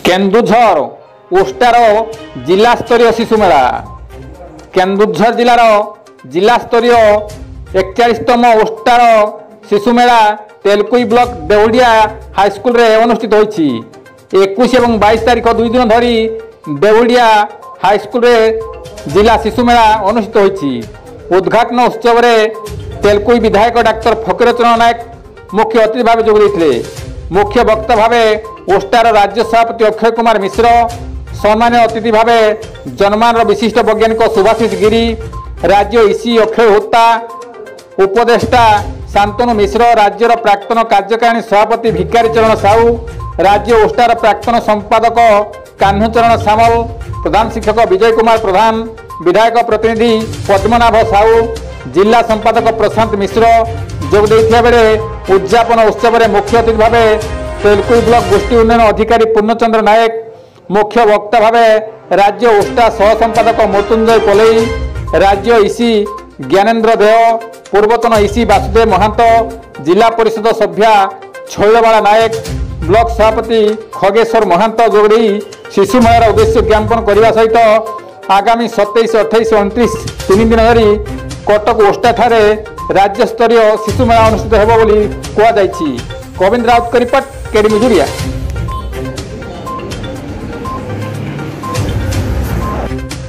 केन्दुझर ओष्टार जिला स्तरीय शिशु मेला केन्दुझर जिलार जिला स्तरीय 41तम ओष्टार शिशु मेला तेलकुई ब्लॉक देउड़िया हाईस्कल रे अनुष्ठित होईछि। 21 और 22 तारीख 2 दिन धरी देउड़िया हाईस्कल रे जिला शिशु मेला अनुष्ठित होईछि। उद्घाटन उत्सव रे तेलकुई विधायक डाक्टर फकीरचरण नायक मुख्य अतिथि भाव जोग देथिले। मुख्य वक्ता भावे ओष्टार राज्य सभापति अक्षय कुमार मिश्र, सम्मान्य अतिथि भावे जन्मान विशिष्ट वैज्ञानिक सुभाषिष गिरी, राज्य ईसी अक्षय होता, उपदेष्टा शांतनु मिश्र, राज्यर प्राक्तन कार्यकारिणी सभापति भिकारी चरण साहू, राज्य ओष्टार प्राक्तन संपादक कान्हुचरण सामल, प्रधान शिक्षक विजय कुमार प्रधान, विधायक प्रतिनिधि पद्मनाभ साहू, जिला संपादक प्रशांत मिश्र जोग देथिया बेले उद्यापन उत्सव में मुख्य अतिथि भावे तेलकुई ब्लॉक गोष्ठी उन्नयन अधिकारी पूर्णचंद्र नायक, मुख्य वक्ता भावे राज्य ओष्टा सह संपादक मृत्युंजय कोलई, राज्य ईसी ज्ञानेन्द्र देव, पूर्वतन ईसी वासुदेव महंत, जिला परिषद सभ्या छैलबाला नायक, ब्लॉक सभापति खगेश्वर महंत जोगड़ी शिशु मेलार उद्देश्य ज्ञापन करने सहित आगामी 27, 28, 29 3 दिन धरी कटक ओष्टा ठारे राज्य स्तरीय शिशु मेला अनुष्ठित होब बोली कहुଯାଇଛି। गोविंद राउत का रिपोर्ट केडी मिजुरिया।